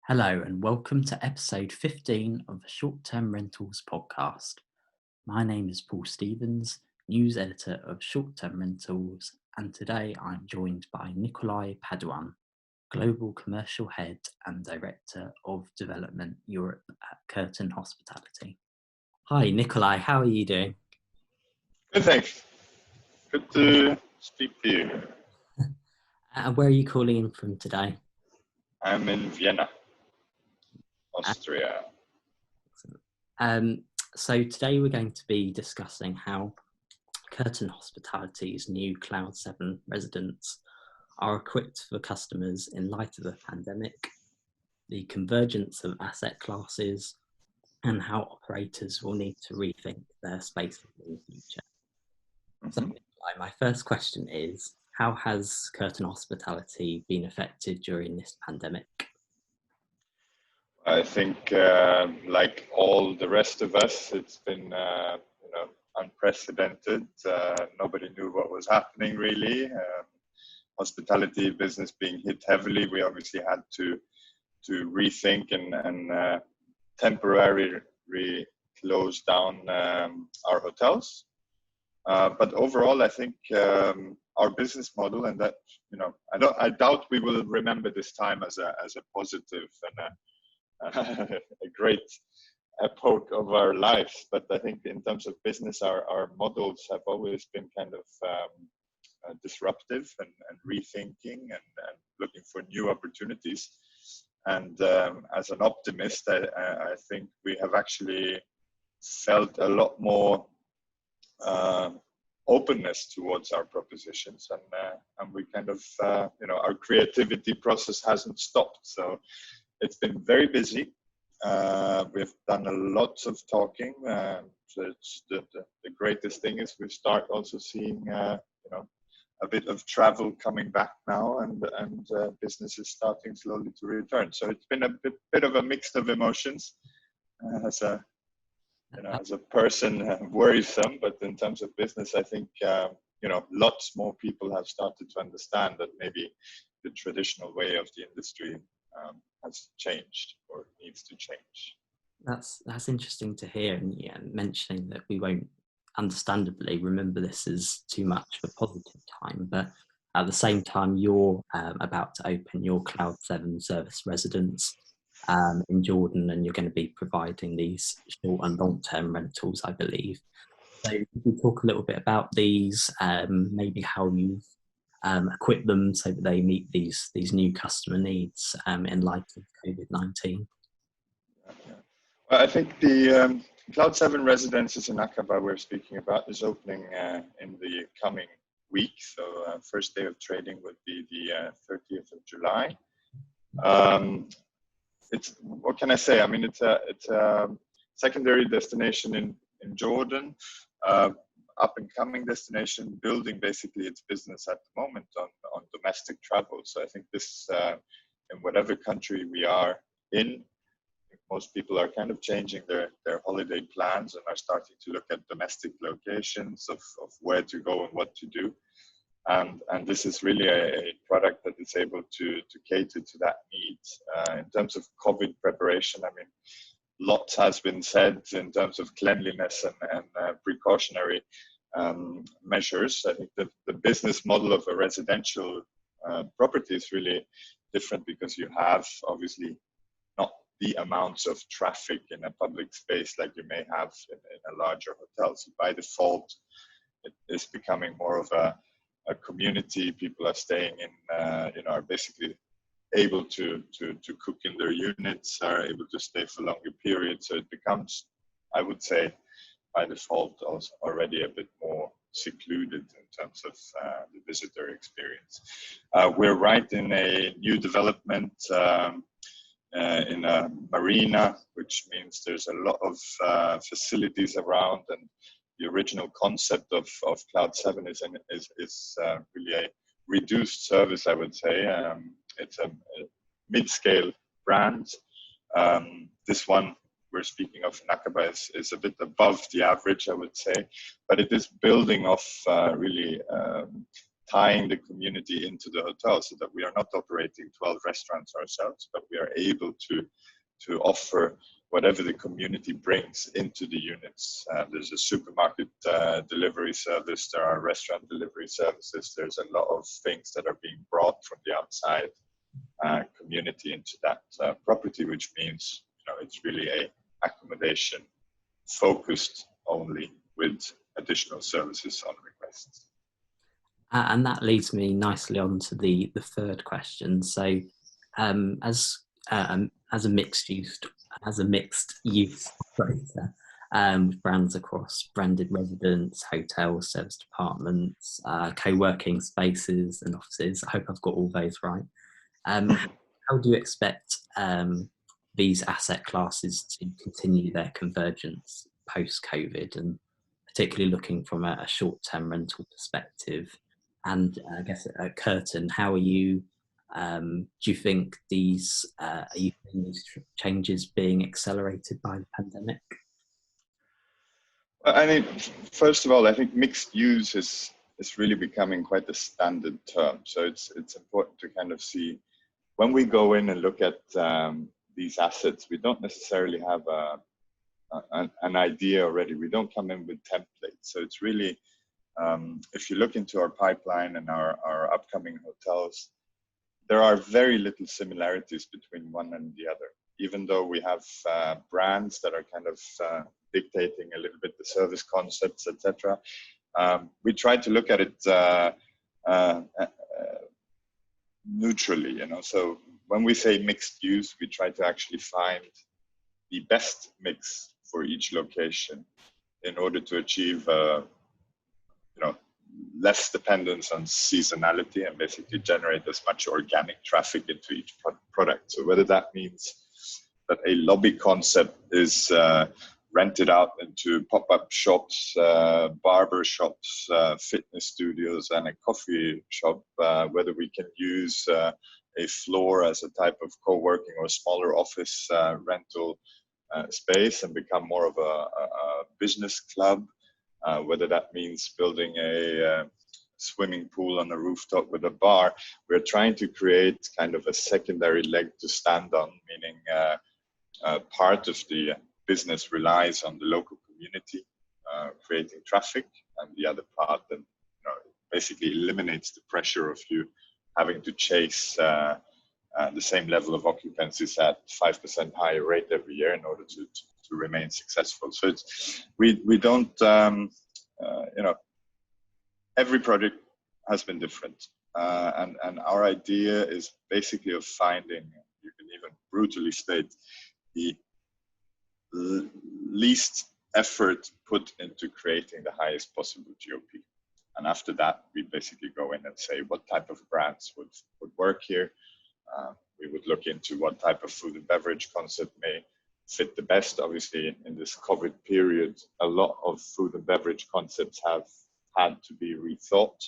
Hello and welcome to episode 15 of the ShortTermRentalz podcast. My name is Paul Stevens, news editor of ShortTermRentalz, and today I'm joined by Nicolai Padoan, Global Commercial Head and Director of Development Europe at Kerten Hospitality. Hi Nicolai, how are you doing? Good, thanks. Good to speak to you. Where are you calling in from today? I'm in Vienna, Austria. So today we're going to be discussing how Kerten Hospitality's new Cloud 7 residents are equipped for customers in light of the pandemic, the convergence of asset classes, and how operators will need to rethink their spaces in the future. So my first question is, how has Kerten Hospitality been affected during this pandemic? I think, like all the rest of us, it's been unprecedented. Nobody knew what was happening, really. Hospitality business being hit heavily, we obviously had to rethink and temporarily close down our hotels. But overall, I think our business model, and that I doubt we will remember this time as a positive and a great epoch of our lives. But I think in terms of business, our models have always been kind of disruptive and rethinking and looking for new opportunities. And as an optimist, I think we have actually felt a lot more openness towards our propositions, and we kind of our creativity process hasn't stopped. So it's been very busy. We've done a lot of talking. So it's the greatest thing is we start also seeing a bit of travel coming back now, and business is starting slowly to return. So it's been a bit of a mix of emotions. As a person, worrisome, but in terms of business, I think lots more people have started to understand that maybe the traditional way of the industry has changed or needs to change. That's interesting to hear, and mentioning that we won't understandably remember this as too much of a positive time, but at the same time you're about to open your Cloud 7 service residence in Jordan, and you're going to be providing these short and long-term rentals, I believe. So could you talk a little bit about these, maybe how you've equip them so that they meet these new customer needs in light of COVID-19? Well, I think the Cloud 7 residences in Aqaba we're speaking about is opening in the coming week. So first day of trading would be the 30th of July. It's, what can I say? I mean, it's a secondary destination in Jordan. Up and coming destination, building basically its business at the moment on domestic travel. So I think this, in whatever country we are in, most people are kind of changing their holiday plans and are starting to look at domestic locations of where to go and what to do. And this is really a product that is able to cater to that need. In terms of COVID preparation, I mean, lots has been said in terms of cleanliness and precautionary measures. I think that the business model of a residential property is really different because you have obviously not the amounts of traffic in a public space like you may have in a larger hotel. So by default, it is becoming more of a community. People are staying in, are basically able to cook in their units, are able to stay for longer periods. So it becomes, I would say, by default, also already a bit more secluded in terms of the visitor experience. We're right in a new development in a marina, which means there's a lot of facilities around, and the original concept of Cloud 7 is really a reduced service, I would say. It's a mid-scale brand. This one we're speaking of in Aqaba is a bit above the average, I would say, but it is building off really tying the community into the hotel, so that we are not operating 12 restaurants ourselves, but we are able to offer whatever the community brings into the units. There's a supermarket delivery service, there are restaurant delivery services, there's a lot of things that are being brought from the outside community into that property, which means, you know, it's really a accommodation focused only with additional services on request. And that leads me nicely on to the third question. So as a mixed use operator, with brands across branded residence, hotels, service departments, co-working spaces and offices, I hope I've got all those right. How do you expect these asset classes to continue their convergence post-COVID, and particularly looking from a short-term rental perspective? And I guess at Kerten, how are you? Do you think these are you seeing these changes being accelerated by the pandemic? I mean, first of all, I think mixed use is really becoming quite a standard term. So it's important to kind of see, when we go in and look at these assets, we don't necessarily have an idea already. We don't come in with templates. So it's really, if you look into our pipeline and our upcoming hotels, there are very little similarities between one and the other, even though we have brands that are kind of dictating a little bit the service concepts, etc. We try to look at it neutrally, you know. So when we say mixed use, we try to actually find the best mix for each location in order to achieve, you know, less dependence on seasonality and basically generate as much organic traffic into each product. So whether that means that a lobby concept is rented out into pop-up shops, barber shops, fitness studios, and a coffee shop, whether we can use a floor as a type of co-working or smaller office rental space and become more of a business club, whether that means building a swimming pool on a rooftop with a bar. We're trying to create kind of a secondary leg to stand on, meaning part of the business relies on the local community creating traffic, and the other part then, you know, basically eliminates the pressure of you having to chase the same level of occupancies at 5% higher rate every year in order to remain successful. So it's we don't you know, every project has been different, and our idea is basically of finding, you can even brutally state, the least effort put into creating the highest possible GOP. And after that, we basically go in and say what type of brands would work here. We would look into what type of food and beverage concept may fit the best. Obviously, in this COVID period, a lot of food and beverage concepts have had to be rethought.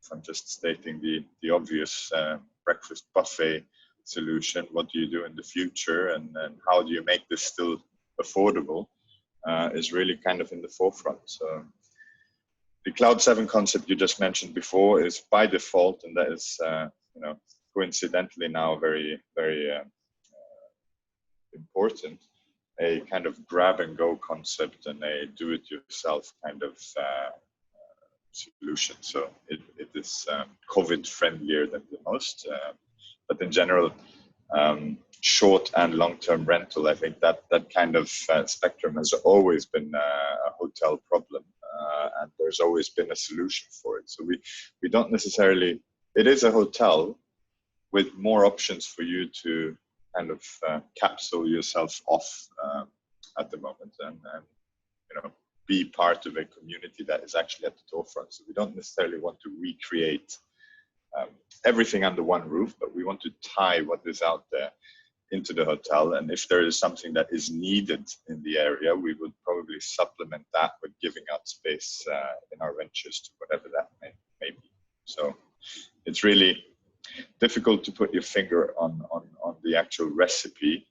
If I'm just stating the obvious breakfast buffet solution, what do you do in the future, and how do you make this still affordable, is really kind of in the forefront. So the Cloud 7 concept you just mentioned before is by default, and that is you know, coincidentally now very, very important, a kind of grab and go concept and a do-it-yourself kind of solution. So it is COVID friendlier than the most, but in general, short and long-term rental, I think that kind of spectrum has always been a hotel problem, and there's always been a solution for it. So we don't necessarily, it is a hotel with more options for you to kind of capsule yourself off at the moment, and you know, be part of a community that is actually at the forefront. So we don't necessarily want to recreate everything under one roof, but we want to tie what is out there into the hotel. And if there is something that is needed in the area, we would probably supplement that with giving out space in our ventures to whatever that may be. So it's really difficult to put your finger on the actual recipe.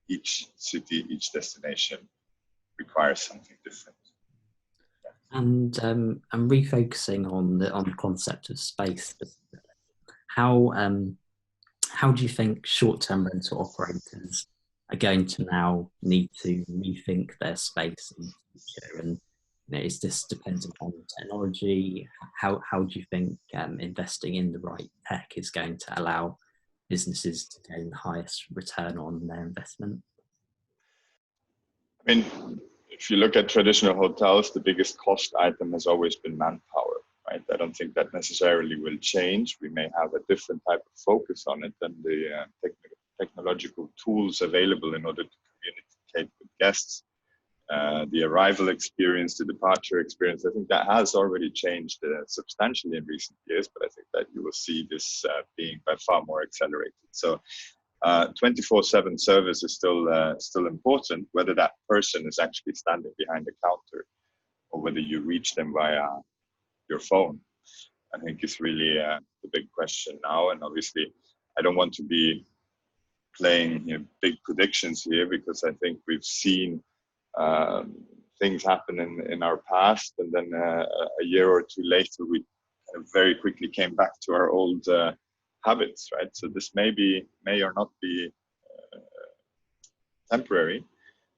Each city, each destination requires something different. And refocusing on the concept of space, how do you think short-term rental operators are going to now need to rethink their space in the future? And is this dependent on technology? How do you think investing in the right tech is going to allow businesses to gain the highest return on their investment? I mean, if you look at traditional hotels, the biggest cost item has always been manpower, right? I don't think that necessarily will change. We may have a different type of focus on it than the technological tools available in order to communicate with guests. The arrival experience, the departure experience, I think that has already changed substantially in recent years, but I think that you will see this being by far more accelerated. So 24/7 service is still important, whether that person is actually standing behind the counter or whether you reach them via your phone. I think is really the big question now. And obviously, I don't want to be playing big predictions here, because I think we've seen things happen in our past, and then a year or two later, we kind of very quickly came back to our old habits, right? So this may or not be temporary,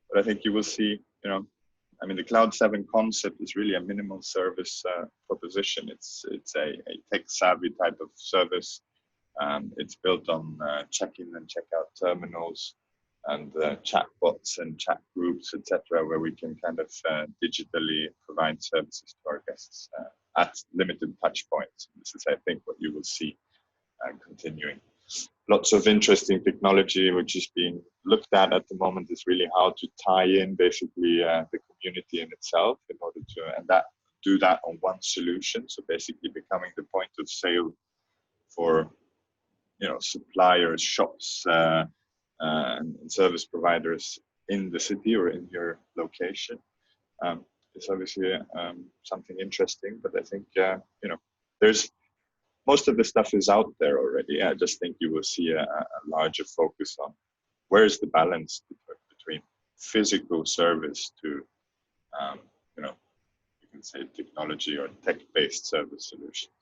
but I think you will see, I mean, the Cloud 7 concept is really a minimal service proposition. It's a tech-savvy type of service. It's built on check-in and check-out terminals and chatbots and chat groups, etc., where we can kind of digitally provide services to our guests at limited touch points. This is, I think, what you will see continuing. Lots of interesting technology which is being looked at the moment is really how to tie in basically the community in itself in order to do that on one solution. So basically becoming the point of sale for suppliers, shops, and service providers in the city or in your location. It's obviously something interesting, but I think there's most of the stuff is out there already. I just think you will see a larger focus on where's the balance between physical service to, you can say technology or tech-based service solutions.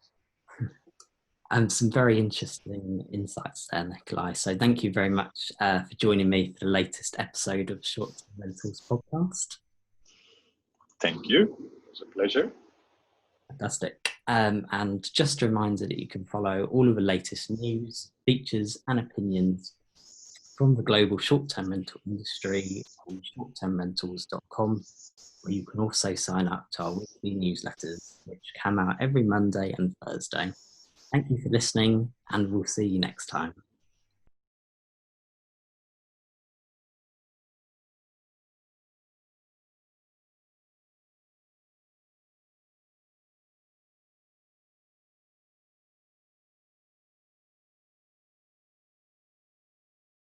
Some very interesting insights there, Nicolai. So thank you very much for joining me for the latest episode of ShortTermRentalz podcast. Thank you. It was a pleasure. Fantastic. And just a reminder that you can follow all of the latest news, features and opinions from the global short-term rental industry on shorttermrentalz.com, where you can also sign up to our weekly newsletters, which come out every Monday and Thursday. Thank you for listening, and we'll see you next time.